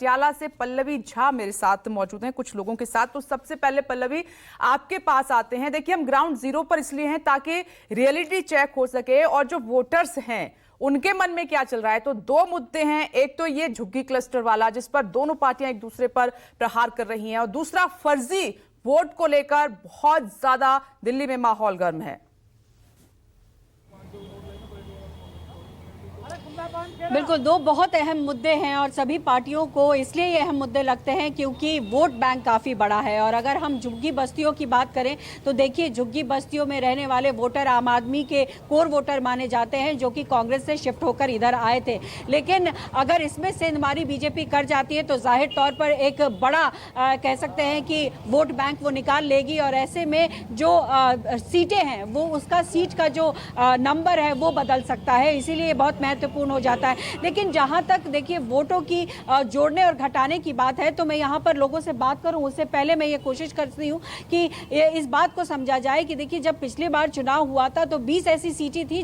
पटियाला से पल्लवी झा मेरे साथ मौजूद हैं कुछ लोगों के साथ। तो सबसे पहले पल्लवी, आपके पास आते हैं। देखिए, हम ग्राउंड जीरो पर इसलिए हैं ताकि रियलिटी चेक हो सके और जो वोटर्स हैं उनके मन में क्या चल रहा है। तो दो मुद्दे हैं, एक तो ये झुग्गी क्लस्टर वाला जिस पर दोनों पार्टियां एक दूसरे पर प्रहार कर रही हैं, और दूसरा फर्जी वोट को लेकर बहुत ज्यादा दिल्ली में माहौल गर्म है। बिल्कुल, दो बहुत अहम मुद्दे हैं और सभी पार्टियों को इसलिए ये अहम मुद्दे लगते हैं क्योंकि वोट बैंक काफ़ी बड़ा है। और अगर हम झुग्गी बस्तियों की बात करें तो देखिए, झुग्गी बस्तियों में रहने वाले वोटर आम आदमी के कोर वोटर माने जाते हैं, जो कि कांग्रेस से शिफ्ट होकर इधर आए थे। लेकिन अगर इसमें से हमारी बीजेपी कर जाती है तो जाहिर तौर पर एक बड़ा कह सकते हैं कि वोट बैंक वो निकाल लेगी, और ऐसे में जो सीटें हैं वो उसका सीट का जो नंबर है वो बदल सकता है। इसीलिए बहुत महत्वपूर्ण हो जाता है। लेकिन जहां तक देखिए वोटों की जोड़ने और घटाने की बात है, तो मैं यहां पर लोगों से बात करूं उससे पहले मैं ये कोशिश करती हूं कि इस बात को समझा जाए कि देखिए, जब पिछली बार चुनाव हुआ था तो 20 ऐसी सीटें थी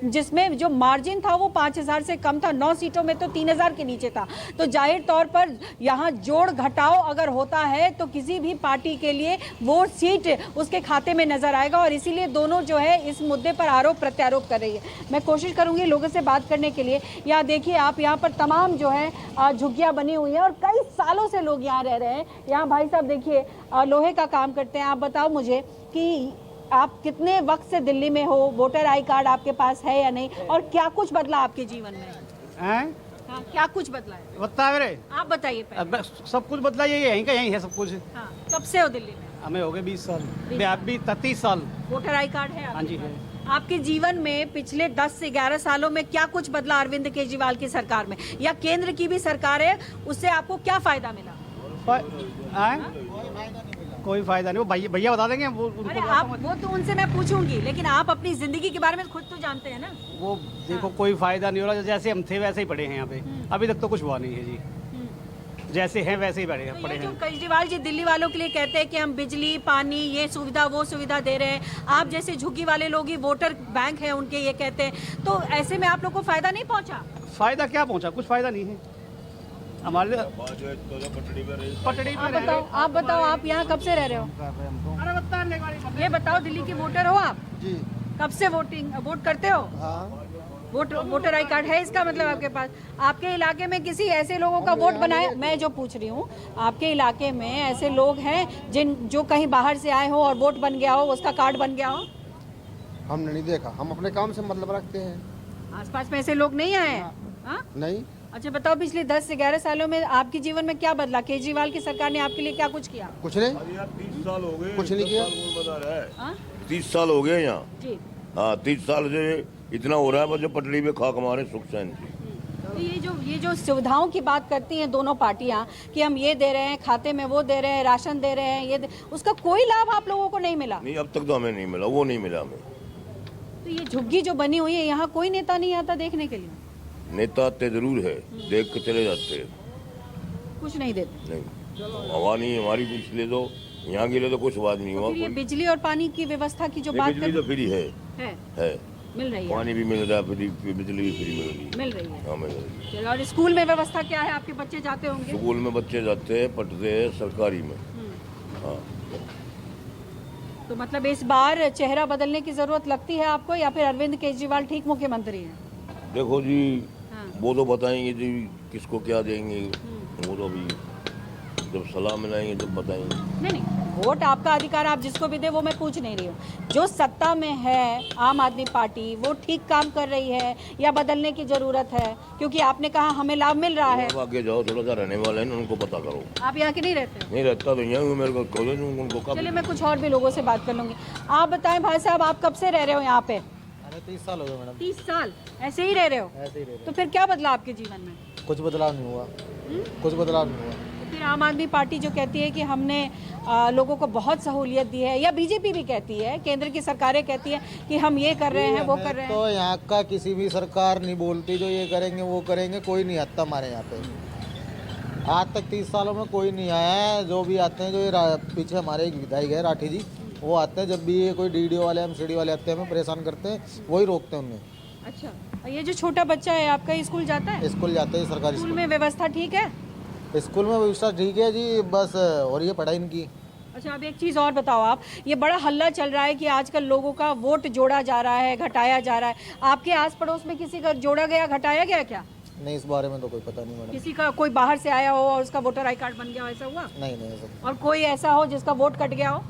जिसमें जो मार्जिन था वो 5000 से कम था। 9 सीटों में तो 3000 के नीचे था। तो जाहिर तौर पर यहां जोड़ घटाव अगर होता है तो किसी भी पार्टी के लिए वो सीट उसके खाते में नजर आएगा, और इसीलिए दोनों जो है इस मुद्दे पर आरोप प्रत्यारोप कर रही है। मैं कोशिश करूंगी लोगों से बात करने के लिए। यहाँ देखिए, आप यहाँ पर तमाम जो है झुग्गियाँ बनी हुई हैं और कई सालों से लोग यहाँ रह रहे हैं। यहाँ भाई साहब देखिए लोहे का काम करते हैं। आप बताओ मुझे कि आप कितने वक्त से दिल्ली में हो, वोटर आई कार्ड आपके पास है या नहीं, और क्या कुछ बदला आपके जीवन में? हाँ, क्या कुछ बदला है बता मेरे, आप बताइए। सब कुछ बदला, यही का यही है सब कुछ। हाँ, कब से हो दिल्ली में? हमें हो गए 20 साल, अभी 30 साल। वोटर आई कार्ड है? हाँ जी है। आपके जीवन में पिछले 10 से 11 सालों में क्या कुछ बदला अरविंद केजरीवाल की सरकार में, या केंद्र की भी सरकार है, उससे आपको क्या फायदा मिला? कोई फायदा नहीं, वो भैया बता देंगे। वो तो उनसे मैं पूछूंगी, लेकिन आप अपनी जिंदगी के बारे में खुद तो जानते हैं ना। वो देखो कोई फायदा नहीं हो रहा, जैसे हम थे वैसे ही पड़े हैं यहाँ पे। अभी तक तो कुछ हुआ नहीं है जी, जैसे हैं वैसे ही पड़े हैं। केजरीवाल जी दिल्ली वालों के लिए कहते हैं कि हम बिजली, पानी, ये सुविधा वो सुविधा दे रहे हैं। आप जैसे झुग्गी वाले लोग ही वोटर बैंक है उनके, ये कहते हैं। तो ऐसे में आप लोग को फायदा नहीं पहुंचा? फायदा क्या पहुंचा, कुछ फायदा नहीं है हमारे लिए। पटड़ी में आप बताओ, आप यहाँ कब से रह रहे हो? ये बताओ, दिल्ली के वोटर हो आप जी? कब से वोट करते हो? वोटर आई कार्ड है इसका मतलब आपके पास? आपके इलाके में किसी ऐसे लोगों का वोट बनाया? मैं जो पूछ रही हूँ, आपके इलाके में ऐसे लोग हैं जो कहीं बाहर से आए हो और वोट बन गया हो, उसका कार्ड बन गया हो? हमने नहीं देखा, हम अपने काम से मतलब रखते हैं। आसपास में ऐसे लोग नहीं आए हैं? नहीं। अच्छा बताओ, पिछले 10 से 11 सालों में आपके जीवन में क्या बदला? केजरीवाल की सरकार ने आपके लिए क्या कुछ किया? कुछ नहीं। 30 साल हो गए, कुछ नहीं किया। 30 साल हो गए यहाँ जी। हाँ, 30 साल से इतना हो रहा है, बस जो पटड़ी पे खाक मारे सुख चैन से। तो ये जो सुविधाओं की बात करती हैं दोनों पार्टियां कि हम ये दे रहे हैं, खाते में वो दे रहे हैं, राशन दे रहे हैं, उसका कोई लाभ आप लोगों को नहीं मिला? नहीं, अब तक तो हमें नहीं मिला, वो नहीं मिला हमें। तो ये झुग्गी जो बनी हुई है, यहाँ कोई नेता नहीं आता देखने के लिए? नेता आते जरूर है, देख के चले जाते हैं, कुछ नहीं देते। नहीं, हवा नहीं हमारी पिछले तो यहाँ के लिए तो कुछ बात नहीं हुआ। ये बिजली और पानी की व्यवस्था की जो बात बिजली तो फ्री है, मिल रही है, पानी भी मिल रहा है, बिजली भी फ्री मिल रही है। हाँ, मिल रही है। और स्कूल में व्यवस्था क्या है? आपके बच्चे जाते होंगे? स्कूल में बच्चे जाते हैं, पढ़ते हैं सरकारी में। हाँ। तो मतलब इस बार चेहरा बदलने की जरूरत लगती है आपको, या फिर अरविंद केजरीवाल ठीक मुख्यमंत्री हैं? देखो जी, वो तो बताएंगे जी किसको क्या देंगे, वो तो अभी जब सलाह मिलाएंगे तब बताएंगे। नहीं, वोट आपका अधिकार, आप जिसको भी दे, वो मैं पूछ नहीं रही हूँ। जो सत्ता में है आम आदमी पार्टी, वो ठीक काम कर रही है या बदलने की जरूरत है? क्योंकि आपने कहा हमें लाभ मिल रहा है। आगे जाओ, थोड़ा सा रहने वाले हैं उनको पता करो। आप यहाँ के नहीं रहते? नहीं रहता तो यहाँ मेरे को कॉलेज उनको। चलिए, मैं कुछ और भी लोगों से बात कर लूंगी। आप बताएं भाई साहब, आप कब से रह रहे हो यहाँ पे? 30 साल हो गए मैडम। 30 साल ऐसे ही रह रहे हो? ऐसे ही रह रहे। तो फिर क्या बदला आपके जीवन में? कुछ बदलाव नहीं हुआ। कुछ बदलाव नहीं हुआ। तो फिर आम आदमी पार्टी जो कहती है कि हमने लोगों को बहुत सहूलियत दी है, या बीजेपी भी कहती है, केंद्र की सरकारें कहती है कि हम ये कर रहे हैं, वो कर रहे हैं। तो यहाँ का किसी भी सरकार नहीं बोलती जो ये करेंगे वो करेंगे, कोई नहीं आता हमारे यहाँ पे। आज तक 30 सालों में कोई नहीं आया है। जो भी आते हैं, जो ये पीछे हमारे एक विधायक है राठी जी, वो आते हैं जब भी ये कोई डीडीओ वाले एमसीडी वाले आते हैं, हमें परेशान करते हैं, वही रोकते हैं उन्हें। अच्छा, ये जो छोटा बच्चा है आपका, स्कूल जाता है? स्कूल जाते हैं, सरकारी स्कूल में व्यवस्था ठीक है? स्कूल में व्यवस्था ठीक है जी, बस और ये पढ़ाई इनकी। अच्छा, अब एक चीज़ और बताओ आप, ये बड़ा हल्ला चल रहा है कि आजकल लोगों का वोट जोड़ा जा रहा है, घटाया जा रहा है। आपके आस पड़ोस में किसी का जोड़ा गया, घटाया गया क्या? नहीं, इस बारे में तो कोई पता नहीं मैडम। किसी का कोई बाहर से आया हो और उसका वोटर आई कार्ड बन गया हो, ऐसा हुआ? नहीं नहीं, ऐसा और कोई ऐसा हो जिसका वोट कट गया हो?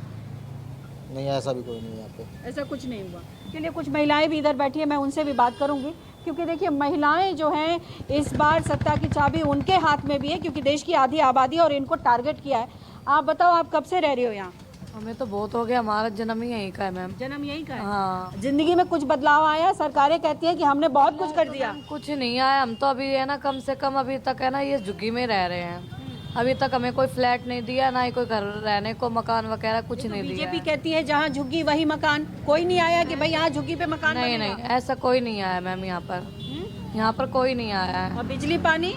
नहीं, ऐसा भी कोई नहीं है यहाँ पे। ऐसा कुछ नहीं हुआ। चलिए, कुछ महिलाएं भी इधर बैठी है, मैं उनसे भी बात करूंगी, क्योंकि देखिए महिलाएं जो हैं इस बार सत्ता की चाबी उनके हाथ में भी है, क्योंकि देश की आधी आबादी और इनको टारगेट किया है। आप बताओ, आप कब से रह रहे हो यहाँ? हमें तो बहुत हो गया, हमारा जन्म ही यहीं का है मैम। जन्म यहीं का है? हाँ। जिंदगी में कुछ बदलाव आया? सरकारें कहती है कि हमने बहुत कुछ कर दिया। कुछ नहीं आया, हम तो अभी है ना कम से कम अभी तक है ना ये झुग्गी में रह रहे हैं। अभी तक हमें कोई फ्लैट नहीं दिया, ना ही कोई घर रहने को, मकान वगैरह कुछ नहीं दिया। बीजेपी कहती है जहाँ झुग्गी वही मकान, कोई नहीं आया कि भाई यहाँ झुग्गी पे मकान नहीं बनेगा? नहीं, ऐसा कोई नहीं आया मैम यहाँ पर। यहाँ पर कोई नहीं आया है। और बिजली पानी?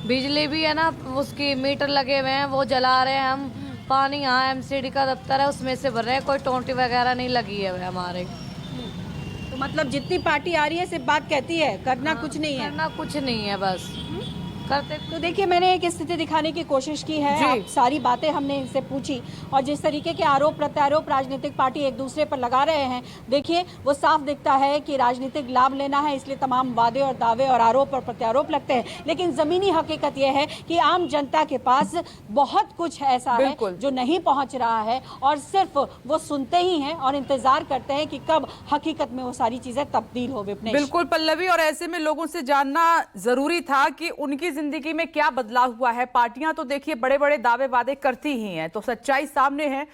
बिजली भी है ना, उसकी मीटर लगे हुए हैं, वो जला रहे हैं हम। पानी यहाँ एमसीडी का दफ्तर है, उसमें से भर रहे हैं, कोई टोंटी वगैरह नहीं लगी है हमारे। तो मतलब जितनी पार्टी आ रही है सिर्फ बात कहती है, करना कुछ नहीं है। करना कुछ नहीं है, बस करते। तो देखिए, मैंने एक स्थिति दिखाने की कोशिश की है, आप सारी बातें हमने इनसे पूछी, और जिस तरीके के आरोप प्रत्यारोप राजनीतिक पार्टी एक दूसरे पर लगा रहे हैं, देखिए वो साफ दिखता है कि राजनीतिक लाभ लेना है, इसलिए तमाम वादे और दावे और आरोप और प्रत्यारोप लगते हैं। लेकिन जमीनी हकीकत यह है कि आम जनता के पास बहुत कुछ ऐसा है जो नहीं पहुंच रहा है, और सिर्फ वो सुनते ही हैं और इंतजार करते हैं कि कब हकीकत में वो सारी चीजें तब्दील हो। बिल्कुल पल्लवी, और ऐसे में लोगों से जानना जरूरी था कि उनकी जिंदगी में क्या बदलाव हुआ है। पार्टियां तो देखिए बड़े बड़े दावे वादे करती ही हैं, तो सच्चाई सामने है।